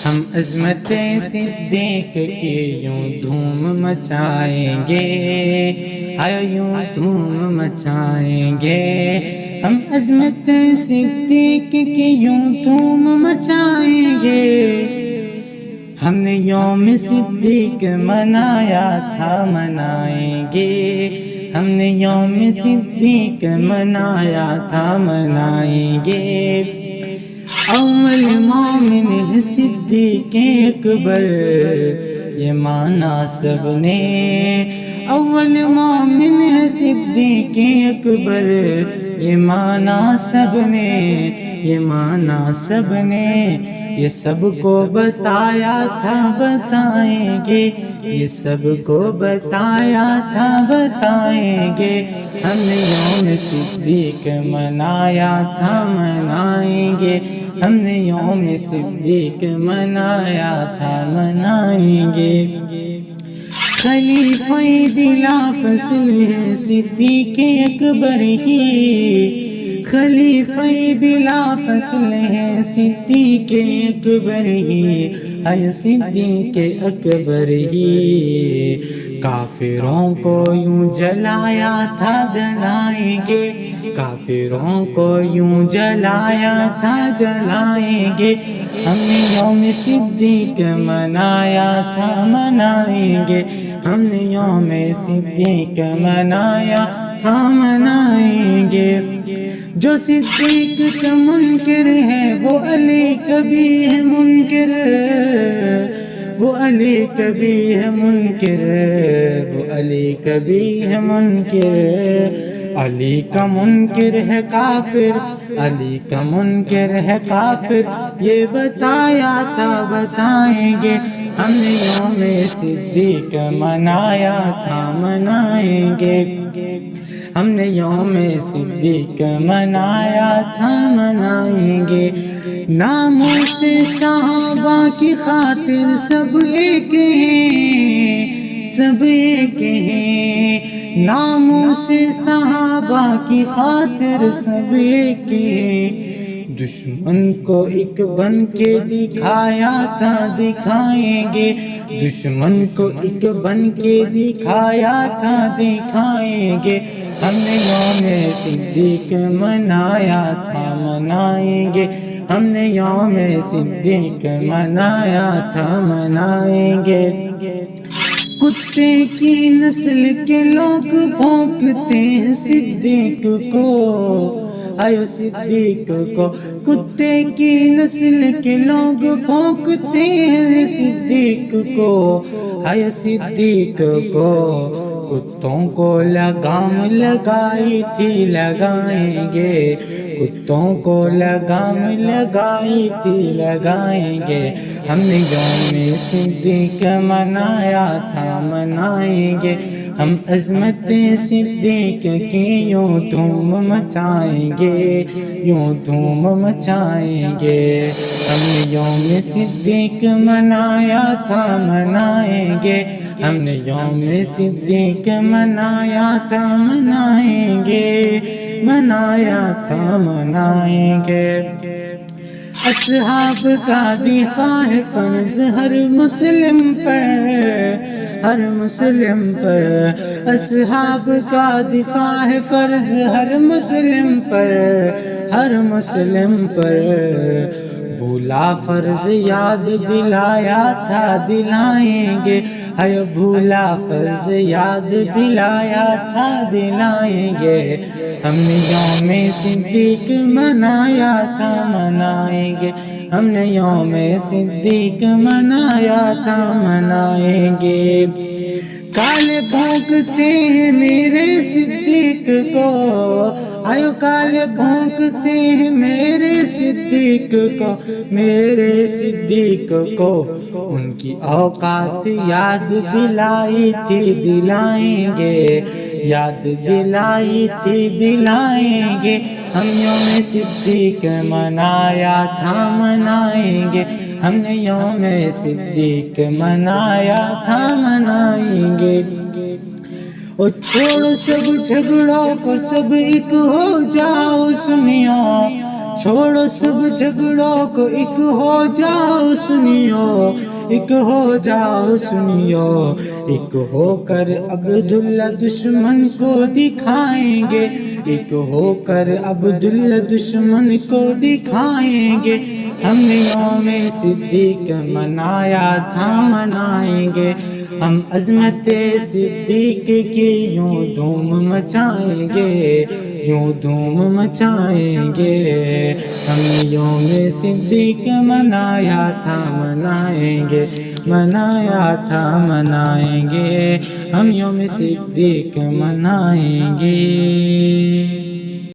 ہم عظمت صدیق کی یوں دھوم مچائیں گے، ہائے یوں دھوم مچائیں گے۔ ہم عظمت صدیق کی یوں دھوم مچائیں گے۔ ہم نے یوم صدیق منایا تھا، منائیں گے۔ ہم نے یوم صدیق منایا تھا، منائیں گے۔ اول مومن ہے صدیق اکبر، یہ مانا سب نے۔ اول مومن ہے صدیق اکبر، یہ مانا سب نے، یہ مانا سب نے۔ یہ سب کو بتایا تھا، بتائیں گے۔ یہ سب کو بتایا تھا، بتائیں گے۔ ہم نے یوم صدیق منایا تھا، منائیں گے۔ ہم نے یوم صدیق منایا تھا، منائیں گے۔ خلیفہ بلا فصل ہے صدیق اکبر ہی، خلیفہ بلا فصل ہے صدیق اکبر ہی، ہے صدیق اکبر ہی۔ کافروں کو یوں جلایا تھا، جلائیں گے۔ کافروں کو یوں جلایا تھا، جلائیں گے۔ ہم نے یوم صدیق منایا تھا، منائیں گے۔ ہم نے یوم صدیق منایا تھا، منائیں گے۔ جو صدیق کا منکر ہے وہ علی کبھی ہے منکر، وہ علی کبھی ہے منکر، وہ علی کبھی ہے منکر۔ علی کا منکر ہے کافر، علی کا منکر ہے کافر، یہ بتایا تھا، بتائیں گے۔ ہم نے یوم صدیق منایا تھا، منائیں گے۔ ہم نے یوم صدیق منایا تھا، منائیں گے۔ ناموس صحابہ کی خاطر سب ایک ہیں، سب ایک ہیں۔ ناموس صحابہ کی خاطر سب ایک ہیں۔ دشمن کو ایک بن کے دکھایا تھا، دکھائیں گے۔ دشمن کو ایک بن کے دکھایا تھا، دکھائیں گے۔ ہم نے یوم صدیق منایا تھا، منائیں گے۔ ہم نے یوم صدیق منایا تھا، منائیں گے۔ کتے کی نسل کے لوگ بھونکتے ہیں صدیق کو، آئے صدیق کو۔ کتے کی نسل کے لوگ بھونکتے ہیں صدیق کو، آئے صدیق کو۔ کتوں کو لگام لگائی تھی، لگائیں گے۔ کتوں کو لگام لگائی تھی، لگائیں گے۔ ہم نے یوم صدیق منایا تھا، منائیں گے۔ ہم عظمت صدیق کی یوں دھوم مچائیں گے، یوں دھوم مچائیں گے۔ ہم نے یوم صدیق منایا تھا، منائیں گے۔ ہم نے یوم صدیق منایا تھا، منائیں گے، منایا تھا، منائیں گے۔ اصحاب کا دفاع ہے فرض ہر مسلم پر، ہر مسلم پر۔ اصحاب کا دفاع ہے فرض ہر مسلم پر، ہر مسلم پر۔ بھولا فرض یاد دلایا تھا، دلائیں گے۔ ہے بھولا فرض یاد دلایا تھا، دلائیں گے۔ ہم نے یوم صدیق منایا تھا، منائیں گے۔ ہم نے یوم صدیق منایا تھا، منائیں گے۔ کالے بھونکتے ہیں میرے صدیق کو، آئو کالے بھونکتے ہیں میرے صدیق کو، میرے صدیق کو۔ ان کی اوقات یاد دلائی تھی، دلائیں گے۔ یاد دلائی تھی، دلائیں گے۔ ہم یوم صدیق منایا تھا، منائیں گے۔ ہم نے یوم صدیق منایا تھا، منائیں گے۔ اور چھوڑ سب جھگڑوں کو، سب ایک ہو جاؤ سنیو۔ چھوڑو سب جھگڑوں کو، ایک ہو جاؤ سنیو، ایک ہو جاؤ سنیو، ایک ہو کر عبداللہ دشمن کو دکھائیں گے، ایک ہو کر عبداللہ دشمن کو دکھائیں گے، ہم یوم صدیق منایا تھا منائیں گے، ہم عظمت صدیق کی یوں دھوم مچائیں گے، یوں دھوم مچائیں گے، ہم یوم صدیق منایا تھا منائیں گے، منایا تھا منائیں گے، ہم یوم صدیق منائیں گے۔